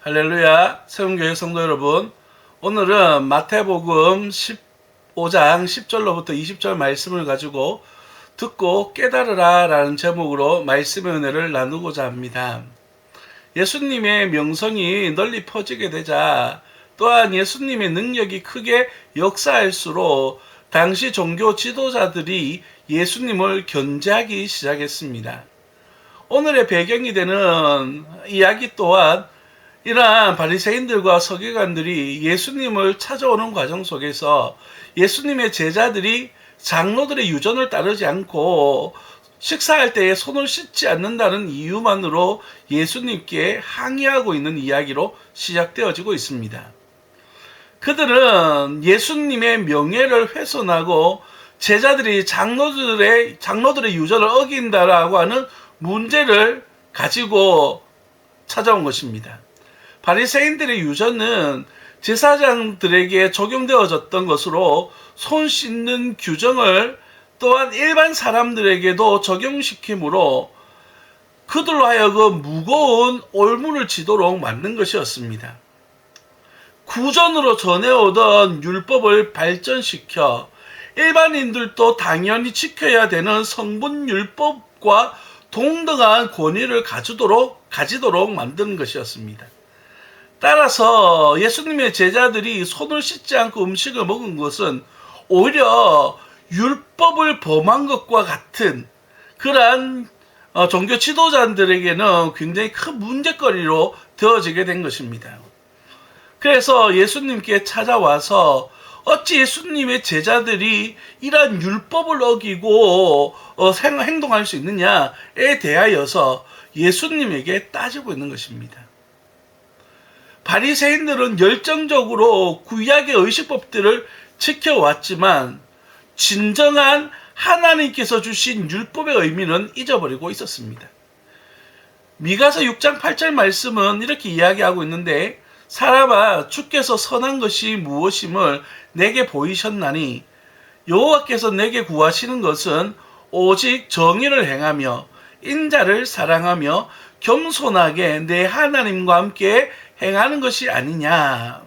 할렐루야, 세운교회 성도 여러분, 오늘은 마태복음 15장 10절로부터 20절 말씀을 가지고 듣고 깨달으라 라는 제목으로 말씀의 은혜를 나누고자 합니다. 예수님의 명성이 널리 퍼지게 되자, 또한 예수님의 능력이 크게 역사할수록 당시 종교 지도자들이 예수님을 견제하기 시작했습니다. 오늘의 배경이 되는 이야기 또한 이러한 바리새인들과 서기관들이 예수님을 찾아오는 과정 속에서 예수님의 제자들이 장로들의 유전을 따르지 않고 식사할 때에 손을 씻지 않는다는 이유만으로 예수님께 항의하고 있는 이야기로 시작되어지고 있습니다. 그들은 예수님의 명예를 훼손하고 제자들이 장로들의 유전을 어긴다라고 하는 문제를 가지고 찾아온 것입니다. 바리새인들의 유전은 제사장들에게 적용되어졌던 것으로 손 씻는 규정을 또한 일반 사람들에게도 적용시키므로 그들로 하여금 무거운 올무를 지도록 만든 것이었습니다. 구전으로 전해오던 율법을 발전시켜 일반인들도 당연히 지켜야 되는 성분율법과 동등한 권위를 가지도록 만든 것이었습니다. 따라서 예수님의 제자들이 손을 씻지 않고 음식을 먹은 것은 오히려 율법을 범한 것과 같은 그러한 종교 지도자들에게는 굉장히 큰 문제거리로 되어지게 된 것입니다. 그래서 예수님께 찾아와서 어찌 예수님의 제자들이 이러한 율법을 어기고 행동할 수 있느냐에 대하여서 예수님에게 따지고 있는 것입니다. 바리새인들은 열정적으로 구약의 의식법들을 지켜왔지만 진정한 하나님께서 주신 율법의 의미는 잊어버리고 있었습니다. 미가서 6장 8절 말씀은 이렇게 이야기하고 있는데, 사람아, 주께서 선한 것이 무엇임을 내게 보이셨나니 여호와께서 내게 구하시는 것은 오직 정의를 행하며 인자를 사랑하며 겸손하게 내 하나님과 함께 행하는 것이 아니냐.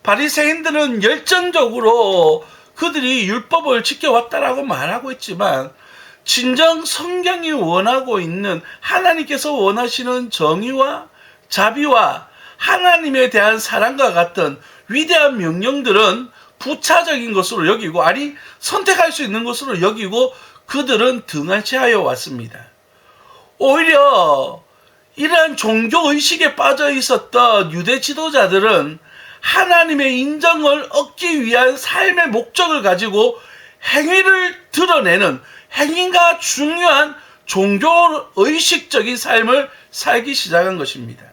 바리새인들은 열정적으로 그들이 율법을 지켜왔다라고 말하고 있지만 진정 성경이 원하고 있는 하나님께서 원하시는 정의와 자비와 하나님에 대한 사랑과 같은 위대한 명령들은 부차적인 것으로 여기고, 아니 선택할 수 있는 것으로 여기고 그들은 등한시하여 왔습니다. 오히려 이러한 종교의식에 빠져 있었던 유대 지도자들은 하나님의 인정을 얻기 위한 삶의 목적을 가지고 행위를 드러내는 행위가 중요한 종교의식적인 삶을 살기 시작한 것입니다.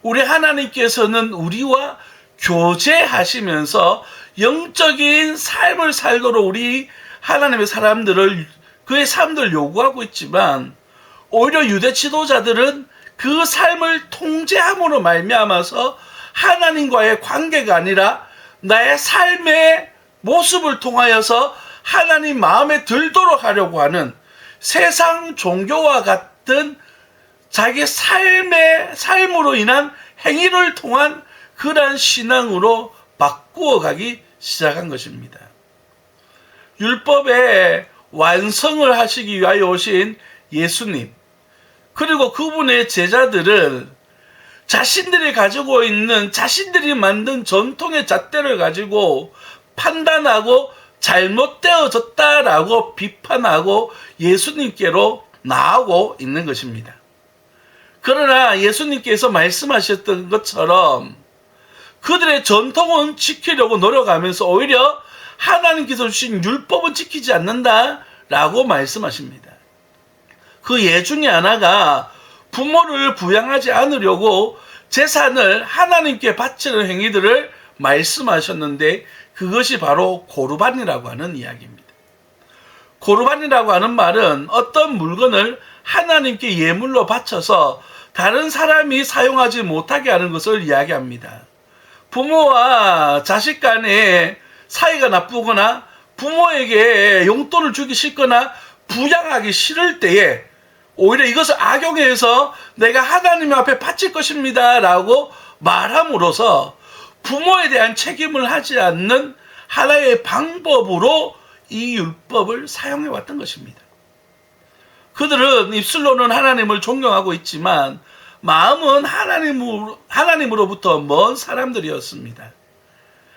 우리 하나님께서는 우리와 교제하시면서 영적인 삶을 살도록 우리 하나님의 사람들을, 그의 삶들을 요구하고 있지만 오히려 유대 지도자들은 그 삶을 통제함으로 말미암아서 하나님과의 관계가 아니라 나의 삶의 모습을 통하여서 하나님 마음에 들도록 하려고 하는 세상 종교와 같은 자기 삶으로 인한 행위를 통한 그러한 신앙으로 바꾸어가기 시작한 것입니다. 율법의 완성을 하시기 위하여 오신 예수님, 그리고 그분의 제자들은 자신들이 가지고 있는, 자신들이 만든 전통의 잣대를 가지고 판단하고 잘못되어졌다라고 비판하고 예수님께로 나아오고 있는 것입니다. 그러나 예수님께서 말씀하셨던 것처럼 그들의 전통은 지키려고 노력하면서 오히려 하나님께서 주신 율법은 지키지 않는다라고 말씀하십니다. 그 예 중에 하나가 부모를 부양하지 않으려고 재산을 하나님께 바치는 행위들을 말씀하셨는데, 그것이 바로 고르반이라고 하는 이야기입니다. 고르반이라고 하는 말은 어떤 물건을 하나님께 예물로 바쳐서 다른 사람이 사용하지 못하게 하는 것을 이야기합니다. 부모와 자식 간에 사이가 나쁘거나 부모에게 용돈을 주기 싫거나 부양하기 싫을 때에 오히려 이것을 악용해서 내가 하나님 앞에 바칠 것입니다 라고 말함으로써 부모에 대한 책임을 하지 않는 하나의 방법으로 이 율법을 사용해 왔던 것입니다. 그들은 입술로는 하나님을 존경하고 있지만 마음은 하나님으로부터 먼 사람들이었습니다.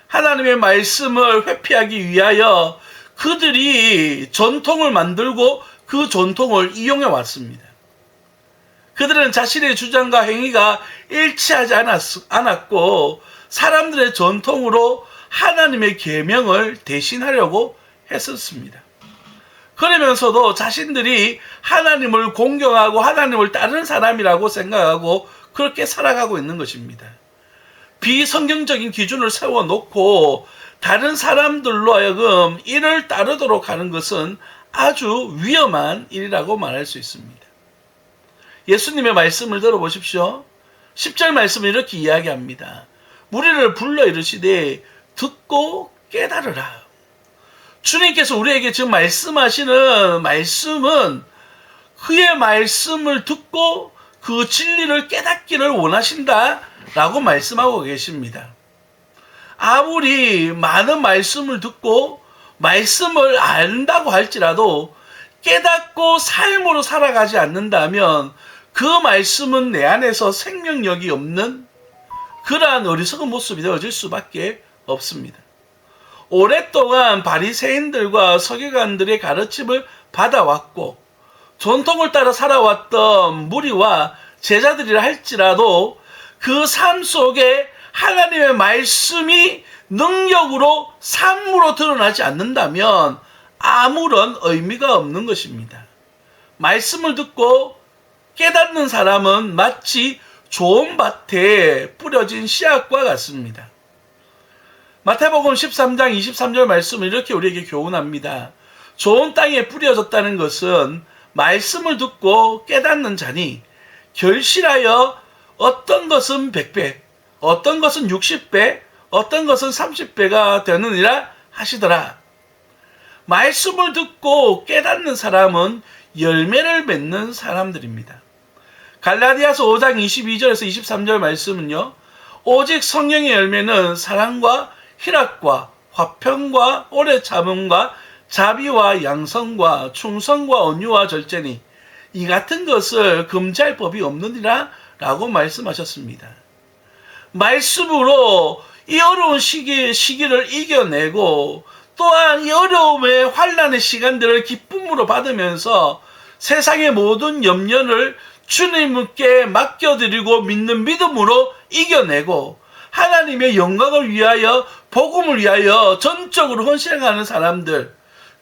하나님의 말씀을 회피하기 위하여 그들이 전통을 만들고 그 전통을 이용해 왔습니다. 그들은 자신의 주장과 행위가 일치하지 않았고 사람들의 전통으로 하나님의 계명을 대신하려고 했었습니다. 그러면서도 자신들이 하나님을 공경하고 하나님을 따르는 사람이라고 생각하고 그렇게 살아가고 있는 것입니다. 비성경적인 기준을 세워놓고 다른 사람들로 하여금 이를 따르도록 하는 것은 아주 위험한 일이라고 말할 수 있습니다. 예수님의 말씀을 들어보십시오. 10절 말씀을 이렇게 이야기합니다. 무리를 불러 이르시되 듣고 깨달으라. 주님께서 우리에게 지금 말씀하시는 말씀은 그의 말씀을 듣고 그 진리를 깨닫기를 원하신다라고 말씀하고 계십니다. 아무리 많은 말씀을 듣고 말씀을 안다고 할지라도 깨닫고 삶으로 살아가지 않는다면 그 말씀은 내 안에서 생명력이 없는 그러한 어리석은 모습이 되어질 수밖에 없습니다. 오랫동안 바리새인들과 서기관들의 가르침을 받아왔고 전통을 따라 살아왔던 무리와 제자들이라 할지라도 그 삶 속에 하나님의 말씀이 능력으로 삶으로 드러나지 않는다면 아무런 의미가 없는 것입니다. 말씀을 듣고 깨닫는 사람은 마치 좋은 밭에 뿌려진 씨앗과 같습니다. 마태복음 13장 23절 말씀은 이렇게 우리에게 교훈합니다. 좋은 땅에 뿌려졌다는 것은 말씀을 듣고 깨닫는 자니 결실하여 어떤 것은 100배, 어떤 것은 60배, 어떤 것은 30배가 되느니라 하시더라. 말씀을 듣고 깨닫는 사람은 열매를 맺는 사람들입니다. 갈라디아서 5장 22절에서 23절 말씀은요. 오직 성령의 열매는 사랑과 희락과 화평과 오래 참음과 자비와 양성과 충성과 온유와 절제니 이 같은 것을 금지할 법이 없느니라 라고 말씀하셨습니다. 말씀으로 이 어려운 시기를 이겨내고 또한 이 어려움의 환난의 시간들을 기쁨으로 받으면서 세상의 모든 염려를 주님께 맡겨드리고 믿는 믿음으로 이겨내고 하나님의 영광을 위하여 복음을 위하여 전적으로 헌신하는 사람들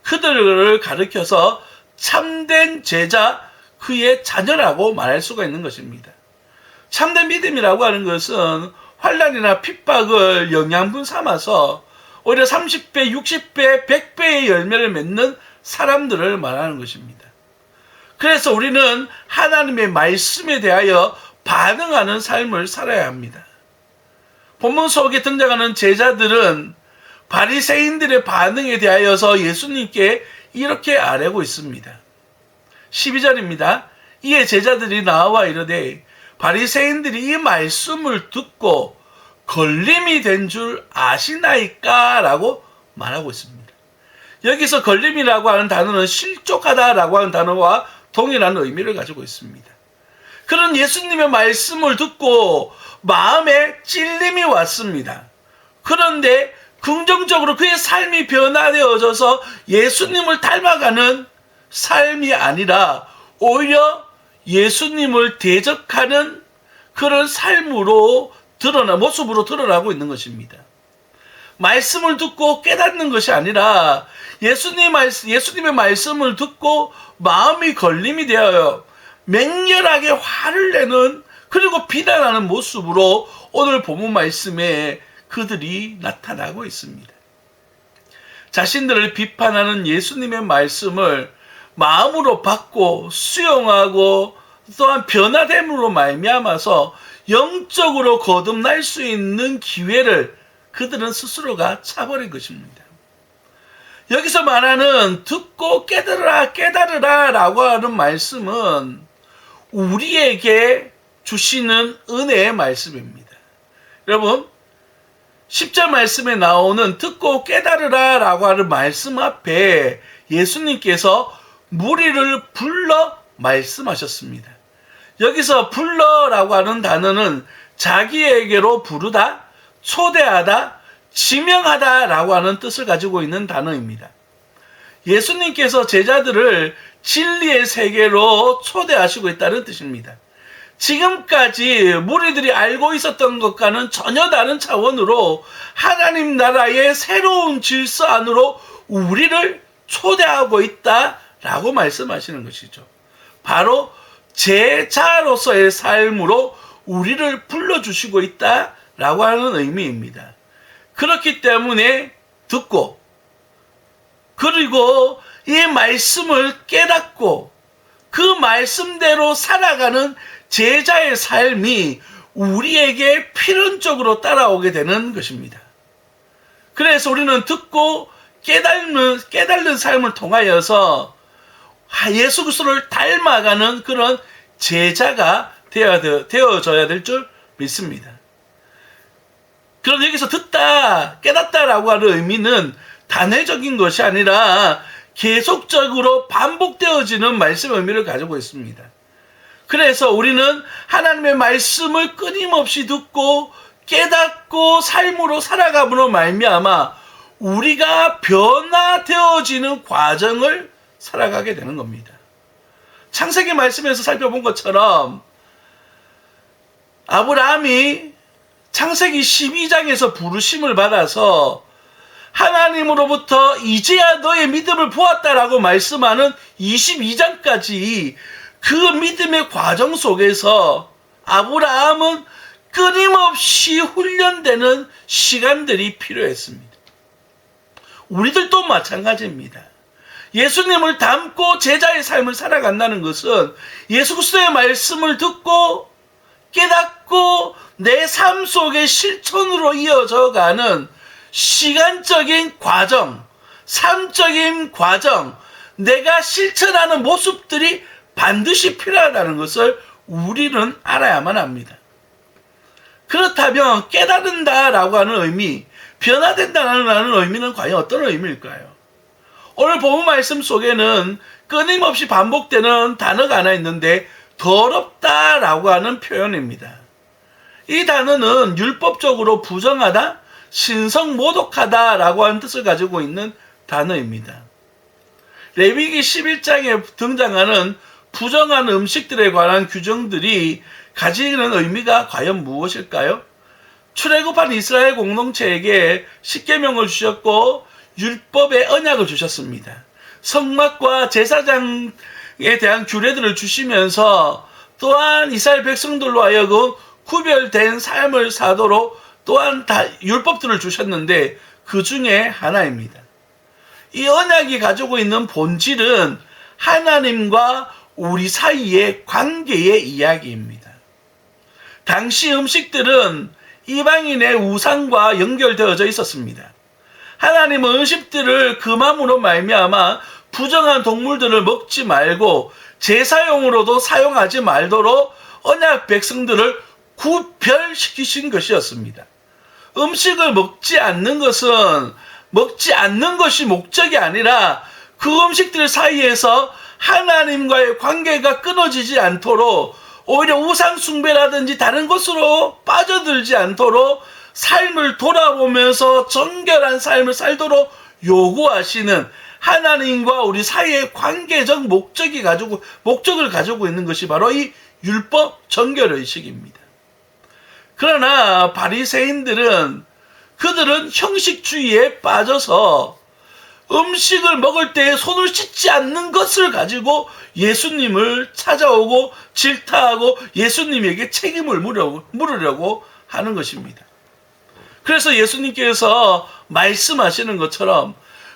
그들을 가르쳐서 참된 제자 그의 자녀라고 말할 수가 있는 것입니다. 참된 믿음이라고 하는 것은 환난이나 핍박을 영양분 삼아서 오히려 30배, 60배, 100배의 열매를 맺는 사람들을 말하는 것입니다. 그래서 우리는 하나님의 말씀에 대하여 반응하는 삶을 살아야 합니다. 본문 속에 등장하는 제자들은 바리새인들의 반응에 대하여서 예수님께 이렇게 아뢰고 있습니다. 12절입니다. 이에 제자들이 나와 이르되 바리새인들이 이 말씀을 듣고 걸림이 된 줄 아시나이까? 라고 말하고 있습니다. 여기서 걸림이라고 하는 단어는 실족하다라고 하는 단어와 동일한 의미를 가지고 있습니다. 그런 예수님의 말씀을 듣고 마음에 찔림이 왔습니다. 그런데 긍정적으로 그의 삶이 변화되어져서 예수님을 닮아가는 삶이 아니라 오히려 예수님을 대적하는 그런 삶으로 모습으로 드러나고 있는 것입니다. 말씀을 듣고 깨닫는 것이 아니라 예수님의 말씀을 듣고 마음이 걸림이 되어요. 맹렬하게 화를 내는 그리고 비난하는 모습으로 오늘 본문 말씀에 그들이 나타나고 있습니다. 자신들을 비판하는 예수님의 말씀을 마음으로 받고 수용하고 또한 변화됨으로 말미암아서 영적으로 거듭날 수 있는 기회를 그들은 스스로가 차버린 것입니다. 여기서 말하는 듣고 깨달으라 라고 하는 말씀은 우리에게 주시는 은혜의 말씀입니다. 여러분, 10절 말씀에 나오는 듣고 깨달으라 라고 하는 말씀 앞에 예수님께서 무리를 불러 말씀하셨습니다. 여기서 불러라고 하는 단어는 자기에게로 부르다, 초대하다, 지명하다 라고 하는 뜻을 가지고 있는 단어입니다. 예수님께서 제자들을 진리의 세계로 초대하시고 있다는 뜻입니다. 지금까지 무리들이 알고 있었던 것과는 전혀 다른 차원으로 하나님 나라의 새로운 질서 안으로 우리를 초대하고 있다라고 말씀하시는 것이죠. 바로 제자로서의 삶으로 우리를 불러주시고 있다라고 하는 의미입니다. 그렇기 때문에 듣고 그리고 이 말씀을 깨닫고 그 말씀대로 살아가는 제자의 삶이 우리에게 필연적으로 따라오게 되는 것입니다. 그래서 우리는 듣고 깨닫는 삶을 통하여서 예수 그리스도를 닮아가는 그런 제자가 되어져야 될 줄 믿습니다. 그럼 여기서 듣다, 깨닫다라고 하는 의미는 단회적인 것이 아니라 계속적으로 반복되어지는 말씀의 의미를 가지고 있습니다. 그래서 우리는 하나님의 말씀을 끊임없이 듣고 깨닫고 삶으로 살아감으로 말미암아 우리가 변화되어지는 과정을 살아가게 되는 겁니다. 창세기 말씀에서 살펴본 것처럼 아브라함이 창세기 12장에서 부르심을 받아서 하나님으로부터 이제야 너의 믿음을 보았다라고 말씀하는 22장까지 그 믿음의 과정 속에서 아브라함은 끊임없이 훈련되는 시간들이 필요했습니다. 우리들도 마찬가지입니다. 예수님을 닮고 제자의 삶을 살아간다는 것은 예수 그리스도의 말씀을 듣고 깨닫고 내 삶 속의 실천으로 이어져가는 시간적인 과정, 삶적인 과정, 내가 실천하는 모습들이 반드시 필요하다는 것을 우리는 알아야만 합니다. 그렇다면 깨달은다라고 하는 의미, 변화된다는 의미는 과연 어떤 의미일까요? 오늘 본문 말씀 속에는 끊임없이 반복되는 단어가 하나 있는데 더럽다라고 하는 표현입니다. 이 단어는 율법적으로 부정하다, 신성모독하다라고 하는 뜻을 가지고 있는 단어입니다. 레위기 11장에 등장하는 부정한 음식들에 관한 규정들이 가지는 의미가 과연 무엇일까요? 출애굽한 이스라엘 공동체에게 십계명을 주셨고 율법의 언약을 주셨습니다. 성막과 제사장에 대한 규례들을 주시면서 또한 이스라엘 백성들로 하여금 구별된 삶을 사도록 또한 다 율법들을 주셨는데 그 중에 하나입니다. 이 언약이 가지고 있는 본질은 하나님과 우리 사이의 관계의 이야기입니다. 당시 음식들은 이방인의 우상과 연결되어져 있었습니다. 하나님은 음식들을 금함으로 말미암아 부정한 동물들을 먹지 말고 제사용으로도 사용하지 말도록 언약 백성들을 구별시키신 것이었습니다. 음식을 먹지 않는 것이 목적이 아니라 그 음식들 사이에서 하나님과의 관계가 끊어지지 않도록 오히려 우상 숭배라든지 다른 것으로 빠져들지 않도록 삶을 돌아보면서 정결한 삶을 살도록 요구하시는 하나님과 우리 사이의 관계적 목적을 가지고 있는 것이 바로 이 율법 정결의식입니다. 그러나 바리새인들은 그들은 형식주의에 빠져서 음식을 먹을 때 손을 씻지 않는 것을 가지고 예수님을 찾아오고 질타하고 예수님에게 책임을 물으려고 하는 것입니다. 그래서 예수님께서 말씀하시는 것처럼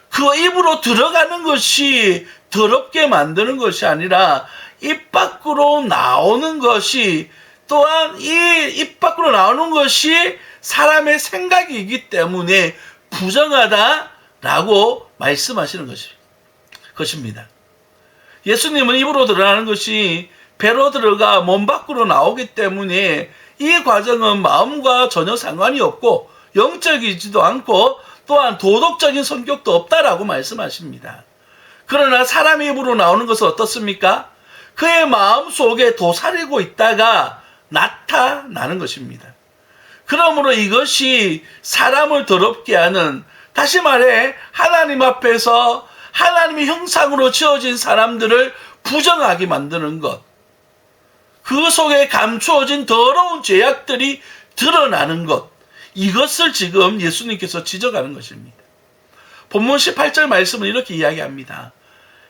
그 입으로 들어가는 것이 더럽게 만드는 것이 아니라 입 밖으로 나오는 것이 또한 이 입 밖으로 나오는 것이 사람의 생각이기 때문에 부정하다라고 말씀하시는 것입니다. 예수님은 입으로 드러나는 것이 배로 들어가 몸 밖으로 나오기 때문에 이 과정은 마음과 전혀 상관이 없고 영적이지도 않고 또한 도덕적인 성격도 없다라고 말씀하십니다. 그러나 사람 입으로 나오는 것은 어떻습니까? 그의 마음 속에 도사리고 있다가 나타나는 것입니다. 그러므로 이것이 사람을 더럽게 하는, 다시 말해 하나님 앞에서 하나님의 형상으로 지어진 사람들을 부정하게 만드는 것, 그 속에 감추어진 더러운 죄악들이 드러나는 것, 이것을 지금 예수님께서 지적하는 것입니다. 본문 18절 말씀은 이렇게 이야기합니다.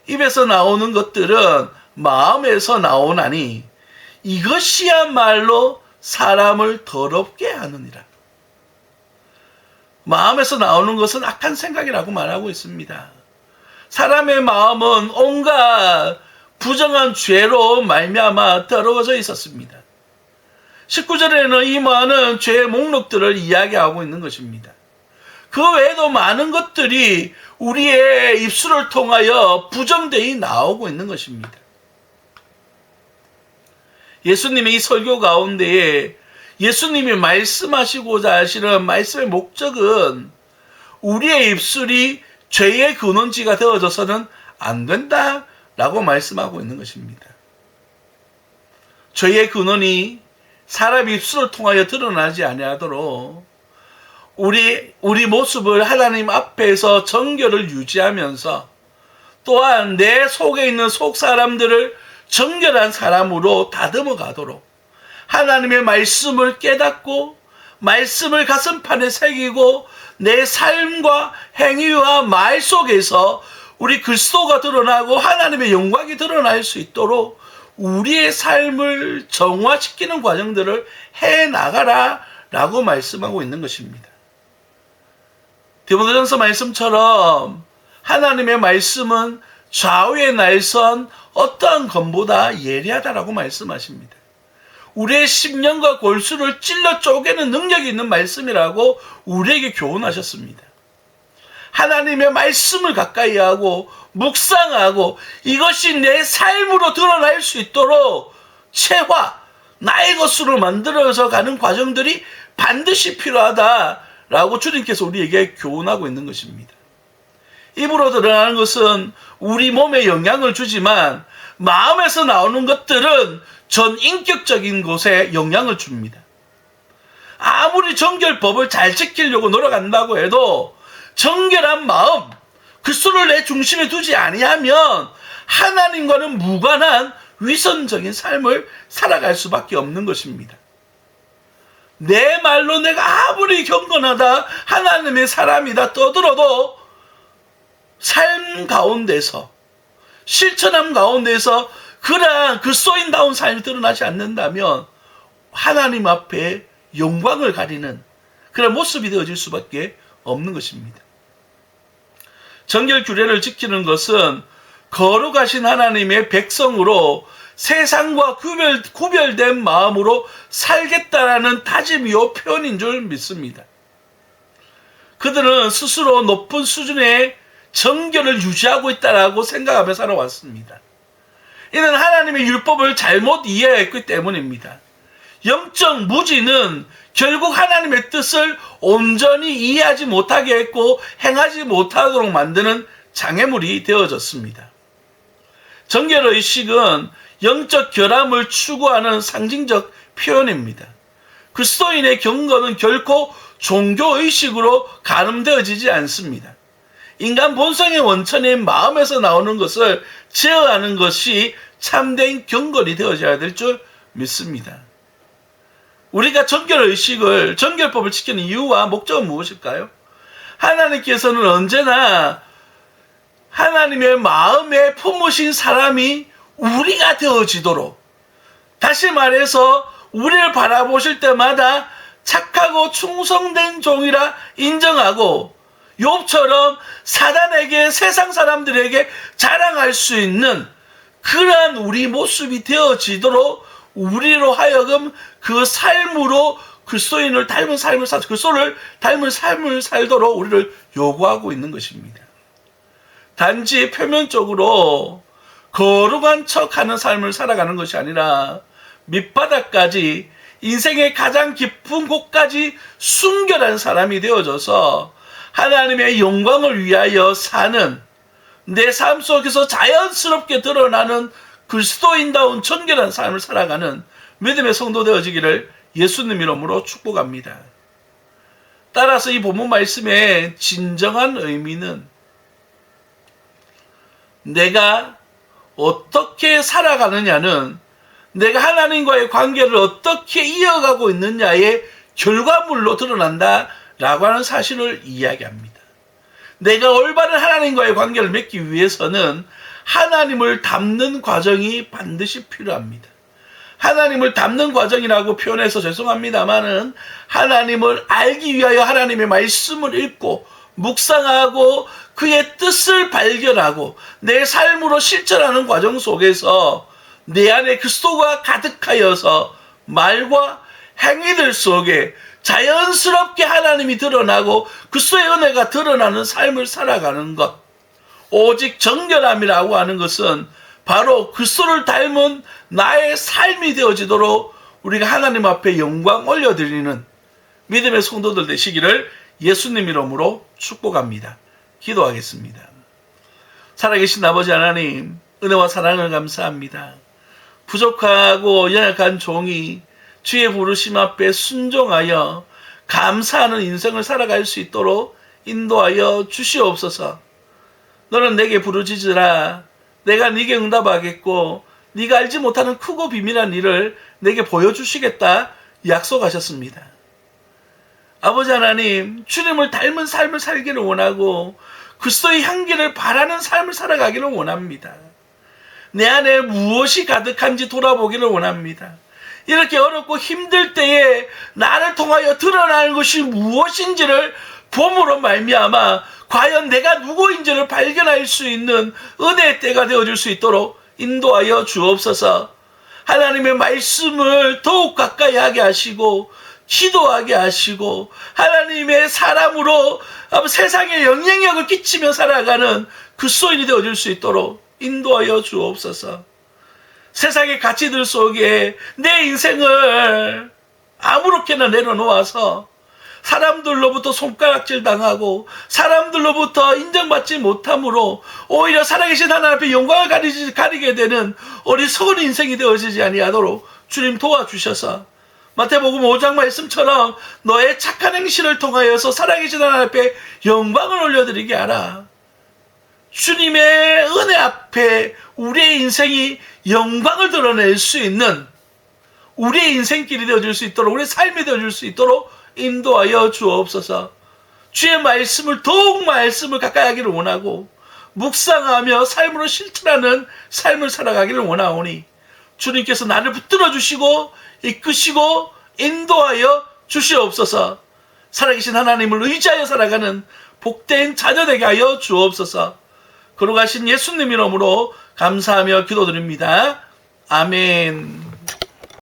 입에서 나오는 것들은 마음에서 나오나니 이것이야말로 사람을 더럽게 하느니라. 마음에서 나오는 것은 악한 생각이라고 말하고 있습니다. 사람의 마음은 온갖 부정한 죄로 말미암아 더러워져 있었습니다. 19절에는 이 많은 죄의 목록들을 이야기하고 있는 것입니다. 그 외에도 많은 것들이 우리의 입술을 통하여 부정되이 나오고 있는 것입니다. 예수님의 이 설교 가운데에 예수님이 말씀하시고자 하시는 말씀의 목적은 우리의 입술이 죄의 근원지가 되어져서는 안 된다라고 말씀하고 있는 것입니다. 죄의 근원이 사람 입술을 통하여 드러나지 아니하도록 우리 모습을 하나님 앞에서 정결을 유지하면서 또한 내 속에 있는 속 사람들을 정결한 사람으로 다듬어 가도록 하나님의 말씀을 깨닫고 말씀을 가슴판에 새기고 내 삶과 행위와 말 속에서 우리 그리스도가 드러나고 하나님의 영광이 드러날 수 있도록 우리의 삶을 정화시키는 과정들을 해나가라 라고 말씀하고 있는 것입니다. 디모데전서 말씀처럼 하나님의 말씀은 좌우의 날선 어떠한 검보다 예리하다라고 말씀하십니다. 우리의 심령과 골수를 찔러 쪼개는 능력이 있는 말씀이라고 우리에게 교훈하셨습니다. 하나님의 말씀을 가까이 하고 묵상하고 이것이 내 삶으로 드러날 수 있도록 체화, 나의 것으로 만들어서 가는 과정들이 반드시 필요하다라고 주님께서 우리에게 교훈하고 있는 것입니다. 입으로 드러나는 것은 우리 몸에 영향을 주지만 마음에서 나오는 것들은 전 인격적인 곳에 영향을 줍니다. 아무리 정결법을 잘 지키려고 노력한다고 해도 정결한 마음, 그리스도를 내 중심에 두지 아니하면 하나님과는 무관한 위선적인 삶을 살아갈 수밖에 없는 것입니다. 내 말로 내가 아무리 경건하다, 하나님의 사람이다 떠들어도 삶 가운데서, 실천함 가운데서 그러한 그리스도인다운 삶이 드러나지 않는다면 하나님 앞에 영광을 가리는 그런 모습이 되어질 수밖에 없는 것입니다. 정결 규례를 지키는 것은 거룩하신 하나님의 백성으로 세상과 구별된 마음으로 살겠다라는 다짐이요 표현인 줄 믿습니다. 그들은 스스로 높은 수준의 정결을 유지하고 있다라고 생각하며 살아왔습니다. 이는 하나님의 율법을 잘못 이해했기 때문입니다. 영적 무지는 결국 하나님의 뜻을 온전히 이해하지 못하게 했고 행하지 못하도록 만드는 장애물이 되어졌습니다. 정결의식은 영적 결함을 추구하는 상징적 표현입니다. 그리스도인의 경건은 결코 종교의식으로 가늠되어지지 않습니다. 인간 본성의 원천인 마음에서 나오는 것을 제어하는 것이 참된 경건이 되어져야 될 줄 믿습니다. 우리가 정결법을 지키는 이유와 목적은 무엇일까요? 하나님께서는 언제나 하나님의 마음에 품으신 사람이 우리가 되어지도록, 다시 말해서 우리를 바라보실 때마다 착하고 충성된 종이라 인정하고 욥처럼 사단에게, 세상 사람들에게 자랑할 수 있는 그러한 우리 모습이 되어지도록 우리로 하여금 그 삶으로 그리스도인을 닮은 삶을 그리스도를 닮은 삶을 살도록 우리를 요구하고 있는 것입니다. 단지 표면적으로 거룩한 척하는 삶을 살아가는 것이 아니라 밑바닥까지 인생의 가장 깊은 곳까지 순결한 사람이 되어져서 하나님의 영광을 위하여 사는, 내 삶 속에서 자연스럽게 드러나는 그리스도인다운 정결한 삶을 살아가는 믿음의 성도 되어지기를 예수님 이름으로 축복합니다. 따라서 이 본문 말씀의 진정한 의미는 내가 어떻게 살아가느냐는 내가 하나님과의 관계를 어떻게 이어가고 있느냐의 결과물로 드러난다 라고 하는 사실을 이야기합니다. 내가 올바른 하나님과의 관계를 맺기 위해서는 하나님을 닮는 과정이 반드시 필요합니다. 하나님을 닮는 과정이라고 표현해서 죄송합니다만은 하나님을 알기 위하여 하나님의 말씀을 읽고 묵상하고 그의 뜻을 발견하고 내 삶으로 실천하는 과정 속에서 내 안에 그리스도가 가득하여서 말과 행위들 속에 자연스럽게 하나님이 드러나고 그리스도의 은혜가 드러나는 삶을 살아가는 것, 오직 정결함이라고 하는 것은 바로 그리스도를 닮은 나의 삶이 되어지도록 우리가 하나님 앞에 영광 올려드리는 믿음의 성도들 되시기를 예수님 이름으로 축복합니다. 기도하겠습니다. 살아계신 아버지 하나님, 은혜와 사랑을 감사합니다. 부족하고 연약한 종이 주의 부르심 앞에 순종하여 감사하는 인생을 살아갈 수 있도록 인도하여 주시옵소서. 너는 내게 부르짖으라. 내가 네게 응답하겠고 네가 알지 못하는 크고 비밀한 일을 내게 보여주시겠다 약속하셨습니다. 아버지 하나님, 주님을 닮은 삶을 살기를 원하고 그리스도의 향기를 바라는 삶을 살아가기를 원합니다. 내 안에 무엇이 가득한지 돌아보기를 원합니다. 이렇게 어렵고 힘들 때에 나를 통하여 드러나는 것이 무엇인지를 봄으로 말미암아 과연 내가 누구인지를 발견할 수 있는 은혜의 때가 되어줄 수 있도록 인도하여 주옵소서. 하나님의 말씀을 더욱 가까이 하게 하시고 기도하게 하시고 하나님의 사람으로 세상에 영향력을 끼치며 살아가는 그리스도인이 되어줄 수 있도록 인도하여 주옵소서. 세상의 가치들 속에 내 인생을 아무렇게나 내려놓아서 사람들로부터 손가락질 당하고 사람들로부터 인정받지 못함으로 오히려 살아계신 하나님 앞에 영광을 가리게 되는 어리석은 인생이 되어지지 아니하도록 주님 도와주셔서 마태복음 5장 말씀처럼 너의 착한 행실을 통하여서 살아계신 하나님 앞에 영광을 올려드리게 하라. 주님의 은혜 앞에 우리의 인생이 영광을 드러낼 수 있는 우리의 인생길이 되어줄 수 있도록 우리의 삶이 되어줄 수 있도록 인도하여 주옵소서. 주의 말씀을 더욱 말씀을 가까이 하기를 원하고 묵상하며 삶으로 실천하는 삶을 살아가기를 원하오니 주님께서 나를 붙들어 주시고 이끄시고 인도하여 주시옵소서. 살아계신 하나님을 의지하여 살아가는 복된 자녀 되게 하여 주옵소서. 거룩하신 예수님 이름으로 감사하며 기도드립니다. 아멘.